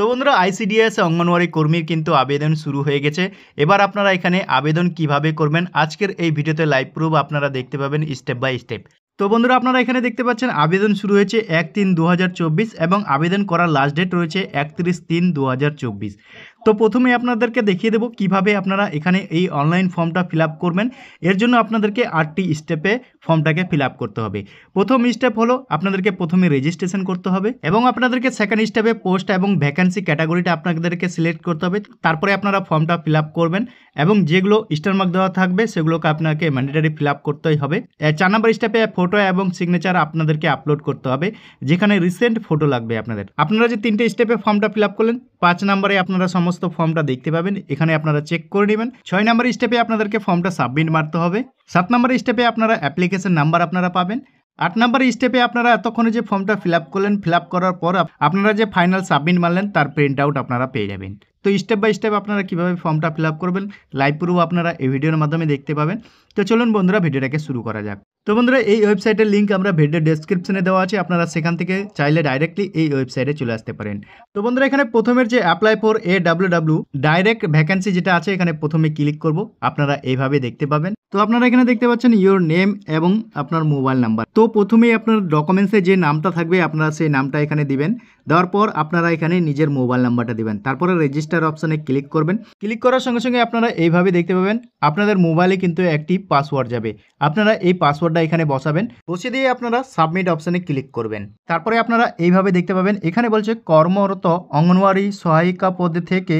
তো বন্ধুরা আইসিডিএস অঙ্গনওয়াড়ি কর্মীর কিন্তু আবেদন শুরু হয়ে গেছে। এবার আপনারা এখানে আবেদন কিভাবে করবেন আজকের এই ভিডিওতে লাইভ প্রুফ আপনারা দেখতে পাবেন স্টেপ বাই স্টেপ। তো বন্ধুরা আপনারা এখানে দেখতে পাচ্ছেন আবেদন শুরু হয়েছে 1/3/2024 এবং আবেদন করার লাস্ট ডেট রয়েছে 31/3/2024। তো প্রথমে আপনাদেরকে দেখিয়ে দেবো কিভাবে আপনারা এখানে এই অনলাইন ফর্মটা ফিল আপ করবেন। এর জন্য আপনাদেরকে 8টি স্টেপে ফর্মটাকে ফিল আপ করতে হবে। প্রথম স্টেপ হলো আপনাদেরকে প্রথমে রেজিস্ট্রেশন করতে হবে এবং আপনাদেরকে সেকেন্ড স্টেপে পোস্ট এবং ভ্যাকেন্সি ক্যাটাগরিটা আপনাদেরকে সিলেক্ট করতে হবে। তারপরে আপনারা ফর্মটা ফিল আপ করবেন এবং যেগুলো স্টার মার্ক দেওয়া থাকবে সেগুলোকে আপনাকে ম্যান্ডেটরি ফিল আপ করতেই হবে। 4 নম্বর স্টেপে ফটো এবং সিগনেচার আপনাদেরকে আপলোড করতে হবে, যেখানে রিসেন্ট ফটো লাগবে আপনারা যে 3টে স্টেপে ফর্মটা ফিল আপ করলেন, 5 নম্বরে আপনারা সমস্ত ফর্মটা দেখতে পাবেন, এখানে আপনারা চেক করে নেবেন। 6 নম্বর স্টেপে আপনাদেরকে ফর্মটা সাবমিট মারতে হবে। 7 নম্বর স্টেপে আপনারা অ্যাপ্লিকেশন নাম্বার আপনারা পাবেন। 8 নম্বর স্টেপে আপনারা এতক্ষণে যে ফর্মটা ফিল আপ করলেন, ফিল আপ করার পর আপনারা যে ফাইনাল সাবমিট মারলেন তার প্রিন্ট আউট আপনারা পেয়ে যাবেন। তো স্টেপ বাই স্টেপ আপনারা কীভাবে ফর্মটা ফিল আপ করবেন লাইভ প্রুফ আপনারা এই ভিডিওর মাধ্যমে দেখতে পাবেন। তো চলুন বন্ধুরা ভিডিওটাকে শুরু করা যাক। তো বন্ধুরা এই ওয়েবসাইটের লিঙ্ক আমরা ভিডিও ডেসক্রিপশনে দেওয়া আছে, আপনারা সেখান থেকে চাইলে ডাইরেক্টলি এই ওয়েবসাইটে চলে আসতে পারেন। তো বন্ধুরা এখানে প্রথমের যে apply for AWW direct vacancy যেটা আছে এখানে প্রথমে ক্লিক করব, আপনারা এইভাবে দেখতে পাবেন। তো আপনারা এখানে দেখতে পাচ্ছেন ইওর নেম এবং আপনার মোবাইল নাম্বার। তো প্রথমেই আপনার ডকুমেন্টসে যে নামটা থাকবে আপনারা সেই নামটা এখানে দিবেন। দেওয়ার পর আপনারা এখানে নিজের মোবাইল নাম্বারটা দিবেন, তারপরে রেজিস্টার অপশানে ক্লিক করবেন। ক্লিক করার সঙ্গে সঙ্গে আপনারা এইভাবে দেখতে পাবেন আপনাদের মোবাইলে কিন্তু একটি পাসওয়ার্ড যাবে, আপনারা এই পাসওয়ার্ডটা এখানে বসাবেন। বসিয়ে দিয়ে আপনারা সাবমিট অপশানে ক্লিক করবেন। তারপরে আপনারা এইভাবে দেখতে পাবেন এখানে বলছে কর্মরত অঙ্গনওয়াড়ি সহায়িকা পদে থেকে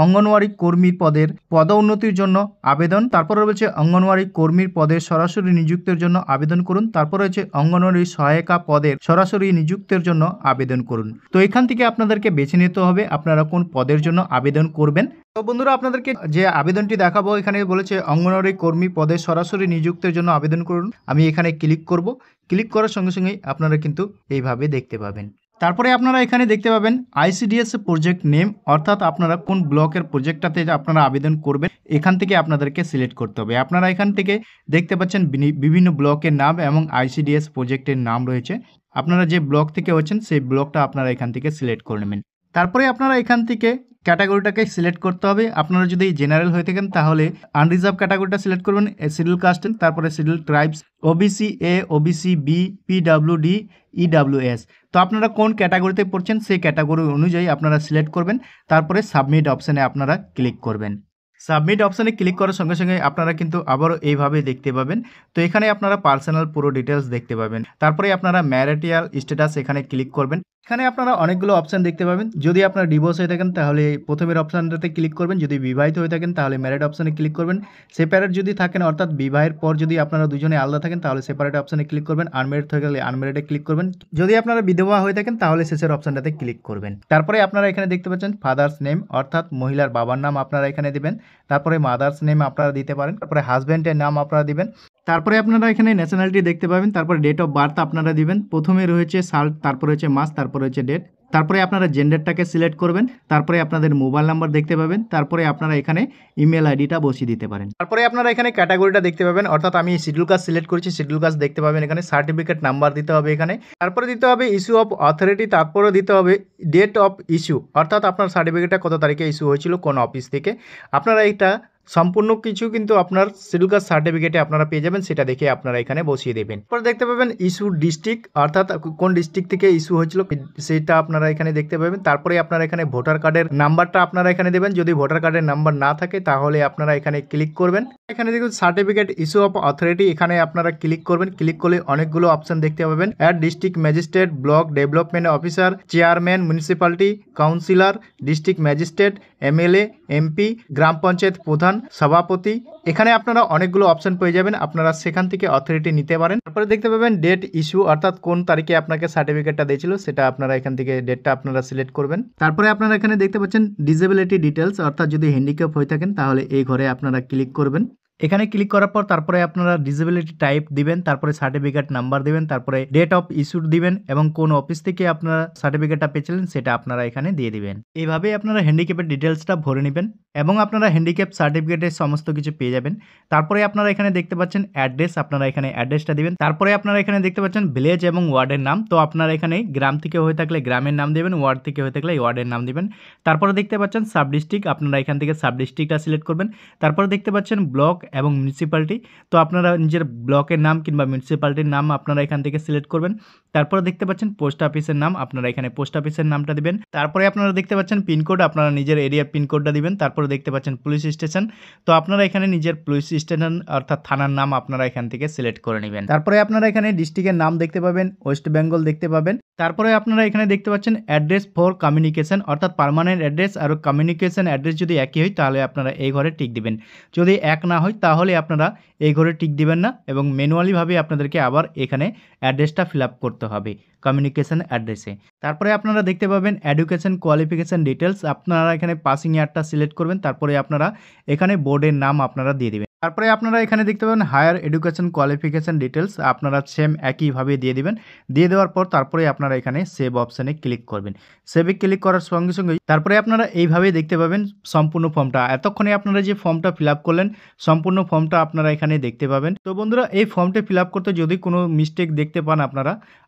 অঙ্গনওয়াড়ি কর্মীর পদের পদোন্নতির জন্য আবেদন। তারপরে রয়েছে অঙ্গনওয়াড়ি কর্মীর পদের সরাসরি নিযুক্তের জন্য আবেদন করুন। তারপর রয়েছে অঙ্গনওয়াড়ি সহায়িকা পদের সরাসরি নিযুক্তের জন্য আবেদন করুন। তো এখান থেকে আপনাদেরকে বেছে নিতে হবে আপনারা কোন পদের জন্য আবেদন করবেন। তো বন্ধুরা আপনাদেরকে যে আবেদনটি দেখাবো এখানে বলেছে অঙ্গনওয়াড়ি কর্মী পদে সরাসরি নিযুক্তের জন্য আবেদন করুন। আমি এখানে ক্লিক করব। ক্লিক করার সঙ্গে সঙ্গেই আপনারা কিন্তু এইভাবে দেখতে পাবেন। তারপরে আপনারা এখানে দেখতে পাবেন আইসিডিএস প্রজেক্ট নেম, অর্থাৎ আপনারা কোন ব্লকের প্রজেক্টটাতে আপনারা আবেদন করবেন এখান থেকে আপনাদেরকে সিলেক্ট করতে হবে। আপনারা এখান থেকে দেখতে পাচ্ছেন বিভিন্ন ব্লকের নাম এবং আইসিডিএস প্রজেক্টের নাম রয়েছে। আপনারা যে ব্লক থেকে হচ্ছেন সেই ব্লকটা আপনারা এখান থেকে সিলেক্ট করে নেবেন। তারপরে আপনারা এখান থেকে ক্যাটাগরিটাকে সিলেক্ট করতে হবে। আপনারা যদি জেনারেল হয়ে থাকেন তাহলে আনরিজার্ভ ক্যাটাগরিটা সিলেক্ট করবেন, শিডিউল কাস্ট, তারপরে schedule tribes, OBC A, OBC B, PWD, EWS. তো আপনারা কোন ক্যাটাগরিতে পড়ছেন সেই ক্যাটাগরি অনুযায়ী আপনারা সিলেক্ট করবেন। তারপরে সাবমিট অপশানে আপনারা ক্লিক করবেন। সাবমিট অপশানে ক্লিক করার সঙ্গে সঙ্গে আপনারা কিন্তু আবারও এইভাবে দেখতে পাবেন। তো এখানে আপনারা পার্সোনাল পুরো ডিটেলস দেখতে পাবেন। তারপরে আপনারা ম্যারিটাল স্ট্যাটাস এখানে ক্লিক করবেন। এখানে আপনারা অনেকগুলো অপশান দেখতে পাবেন। যদি আপনারা ডিভোর্স হয়ে থাকেন তাহলে প্রথমের অপশানটাতে ক্লিক করবেন, যদি বিবাহিত হয়ে থাকেন তাহলে ম্যারিড অপশানে ক্লিক করবেন। সেপারেট যদি থাকেন অর্থাৎ বিবাহের পর যদি আপনারা দুজনে আলাদা থাকেন তাহলে সেপারেট অপশানে ক্লিক করবেন। আনম্যারিড হয়ে গেলে আনম্যারিডে ক্লিক করবেন। যদি আপনারা বিধবা হয়ে থাকেন তাহলে শেষের অপশানটাতে ক্লিক করবেন। তারপরে আপনারা এখানে দেখতে পাচ্ছেন ফাদার্স নেম, অর্থাৎ মহিলার বাবার নাম আপনারা এখানে দিবেন। তারপরে মাদার্স নেম আপনারা দিতে পারেন। তারপরে হাজব্যান্ডের নাম আপনারা দিবেন। তারপরে আপনারা এখানে ন্যাশনালিটি দেখতে পাবেন। তারপরে ডেট অফ বার্থ আপনারা দিবেন। প্রথমে রয়েছে সাল, তারপরে হচ্ছে মাস, তারপরে হচ্ছে ডেট। তারপরে আপনারা জেন্ডারটাকে সিলেক্ট করবেন। তারপরে আপনাদের মোবাইল নাম্বার দেখতে পাবেন। তারপরে আপনারা এখানে ইমেল আইডিটা বসিয়ে দিতে পারেন। তারপরে আপনারা এখানে ক্যাটাগরিটা দেখতে পাবেন, অর্থাৎ আমি শিডিউল কাস্ট সিলেক্ট করেছি, শিডিউল কাস্ট দেখতে পাবেন। এখানে সার্টিফিকেট নাম্বার দিতে হবে এখানে। তারপরে দিতে হবে ইস্যু অফ অথরিটি, তারপরে দিতে হবে ডেট অফ ইস্যু, অর্থাৎ আপনার সার্টিফিকেটটা কত তারিখে ইস্যু হয়েছিল কোন অফিস থেকে। আপনারা এইটা সম্পূর্ণ কিছু কিন্তু আপনার শিডিউল কাস্ট সার্টিফিকেটে আপনারা পেয়ে যাবেন, সেটা দেখে আপনারা এখানে বসিয়ে দেবেন। পরে দেখতে পাবেন ইস্যু ডিস্ট্রিক্ট, অর্থাৎ কোন ডিস্ট্রিক্ট থেকে ইস্যু হয়েছিল সেটা আপনারা এখানে দেখতে পাবেন। তারপরে আপনারা এখানে ভোটার কার্ডের নাম্বারটা আপনারা এখানে দেবেন। যদি ভোটার কার্ডের নাম্বার না থাকে তাহলে আপনারা এখানে ক্লিক করবেন। এখানে দেখুন সার্টিফিকেট ইস্যু অফ অথরিটি, এখানে আপনারা ক্লিক করবেন। ক্লিক করলে অনেকগুলো অপশন দেখতে পাবেন। Add district magistrate, block development officer, chairman, municipality councillor, district magistrate, MLA, MP, গ্রাম পঞ্চায়েত প্রধান, সভাপতি। এখানে আপনারা অনেকগুলো অপশন পেয়ে যাবেন, আপনারা সেখান থেকে অথরিটি নিতে পারেন। তারপরে দেখতে পাবেন ডেট ইস্যু, অর্থাৎ কোন তারিখে আপনাকে সার্টিফিকেটটা দিয়েছিল সেটা আপনারা এখান থেকে ডেটটা আপনারা সিলেক্ট করবেন। তারপরে আপনারা এখানে দেখতে পাচ্ছেন ডিসেবিলিটি ডিটেলস, অর্থাৎ যদি হ্যান্ডিক্যাপ হয়ে থাকেন তাহলে এই ঘরে আপনারা ক্লিক করবেন। এখানে ক্লিক করার পর তারপরে আপনারা ডিসেবিলিটি টাইপ দিবেন, তারপরে সার্টিফিকেট নাম্বার দিবেন, তারপরে ডেট অফ ইস্যুড দিবেন এবং কোন অফিস থেকে আপনারা সার্টিফিকেটটা পেয়েছিলেন সেটা আপনারা এখানে দিয়ে দিবেন। এইভাবেই আপনারা হ্যান্ডিক্যাপের ডিটেইলসটা ভরে নিবেন এবং আপনারা হ্যান্ডিক্যাপ সার্টিফিকেটের সমস্ত কিছু পেয়ে যাবেন। তারপরে আপনারা এখানে দেখতে পাচ্ছেন অ্যাড্রেস, আপনারা এখানে অ্যাড্রেসটা দিবেন। তারপরে আপনারা এখানে দেখতে পাচ্ছেন ভিলেজ এবং ওয়ার্ডের নাম। তো আপনারা এখানে গ্রাম থেকে হয়ে থাকলে গ্রামের নাম দিবেন, ওয়ার্ড থেকে হয়ে থাকলে ওয়ার্ডের নাম দিবেন। তারপরে দেখতে পাচ্ছেন সাব ডিস্ট্রিক্ট, আপনারা এখান থেকে সাব ডিস্ট্রিক্টটা সিলেক্ট করবেন। তারপরে দেখতে পাচ্ছেন ব্লক এবং মিউনিসিপ্যালিটি, তো আপনারা নিজের ব্লকের নাম কিংবা মিউনিসিপ্যালিটির নাম আপনারা এখান থেকে সিলেক্ট করবেন। তারপরে দেখতে পাচ্ছেন পোস্ট অফিসের নাম, আপনারা এখানে পোস্ট অফিসের নামটা দিবেন। তারপরে আপনারা দেখতে পাচ্ছেন পিনকোড, আপনারা নিজের এরিয়ার পিনকোডটা দিবেন। তারপরে দেখতে পাচ্ছেন পুলিশ স্টেশন, তো আপনারা এখানে নিজের পুলিশ স্টেশন অর্থাৎ থানার নাম আপনারা এখান থেকে সিলেক্ট করে নেবেন। তারপরে আপনারা এখানে ডিস্ট্রিক্টের নাম দেখতে পাবেন, ওয়েস্ট বেঙ্গল দেখতে পাবেন। তারপরে আপনারা এখানে দেখতে পাচ্ছেন অ্যাড্রেস ফর কমিউনিকেশন, অর্থাৎ পার্মানেন্ট অ্যাড্রেস আর কমিউনিকেশন অ্যাড্রেস যদি একই হয় তাহলে আপনারা এই ঘরে টিক দিবেন। যদি এক না হয় তাহলে আপনারা এই ঘরে টিক দিবেন না এবং ম্যানুয়ালিভাবে আপনাদেরকে আবার এখানে অ্যাড্রেসটা ফিল আপ করতে হবে কমিউনিকেশন অ্যাড্রেসে। তারপরে আপনারা দেখতে পাবেন এডুকেশন কোয়ালিফিকেশন ডিটেলস, আপনারা এখানে পাসিং ইয়ারটা সিলেক্ট করবেন। তারপরে আপনারা এখানে বোর্ডের নাম আপনারা দিয়ে দিবেন। তারপরে আপনারা এখানে দেখতে পাবেন হায়ার এডুকেশন কোয়ালিফিকেশন ডিটেলস, আপনারা সেম একইভাবে দিয়ে দিবেন। দিয়ে দেওয়ার পর তারপরে আপনারা এখানে সেভ অপশানে ক্লিক করবেন। সেভে ক্লিক করার সঙ্গে সঙ্গে তারপরে আপনারা এইভাবেই দেখতে পাবেন সম্পূর্ণ ফর্মটা। এতক্ষণে আপনারা যে ফর্মটা ফিল আপ করলেন সম্পূর্ণ ফর্মটা আপনারা এখানে দেখতে পাবেন। তো বন্ধুরা এই ফর্মটা ফিল আপ করতে যদি কোনো মিস্টেক দেখতে পান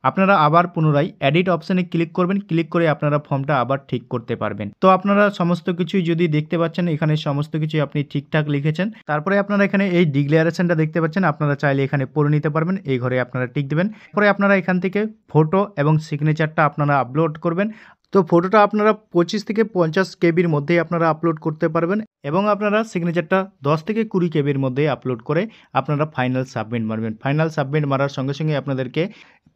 আপনারা আবার পুনরায় এডিট অপশানে ক্লিক করবেন। ক্লিক করে আপনারা ফর্মটা আবার ঠিক করতে পারবেন। তো আপনারা সমস্ত কিছুই যদি দেখতে পাচ্ছেন এখানে সমস্ত কিছুই আপনি ঠিকঠাক লিখেছেন। তারপরে আপনারা এখানে এই ডিক্লারেশনটা দেখতে পাচ্ছেন, আপনারা চাইলে এখানে পড়ে নিতে পারবেন। এই ঘরে আপনারা টিক দিবেন। পরে আপনারা এখান থেকে ফটো এবং সিগনেচারটা আপনারা আপলোড করবেন। তো ফটোটা আপনারা 25 থেকে 50 কেবির মধ্যেই আপনারা আপলোড করতে পারবেন এবং আপনারা সিগনেচারটা 10 থেকে 20 কেবির মধ্যে আপলোড করে আপনারা ফাইনাল সাবমিট মারবেন। ফাইনাল সাবমিট মারার সঙ্গে সঙ্গে আপনাদেরকে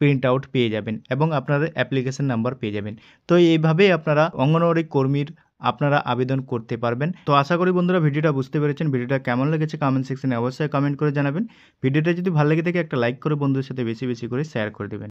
প্রিন্ট আউট পেয়ে যাবেন এবং আপনাদের অ্যাপ্লিকেশন নাম্বার পেয়ে যাবেন। তো এইভাবেই আপনারা অঙ্গনওয়াড়ি কর্মীর আপনারা আবেদন করতে পারবেন। তো আশা করি বন্ধুরা ভিডিওটা বুঝতে পেরেছেন। ভিডিওটা কেমন লেগেছে কমেন্ট সেকশনে অবশ্যই কমেন্ট করে জানাবেন। ভিডিওটা যদি ভালো লেগে থাকে একটা লাইক করে বন্ধুদের সাথে বেশি বেশি করে শেয়ার করে দেবেন।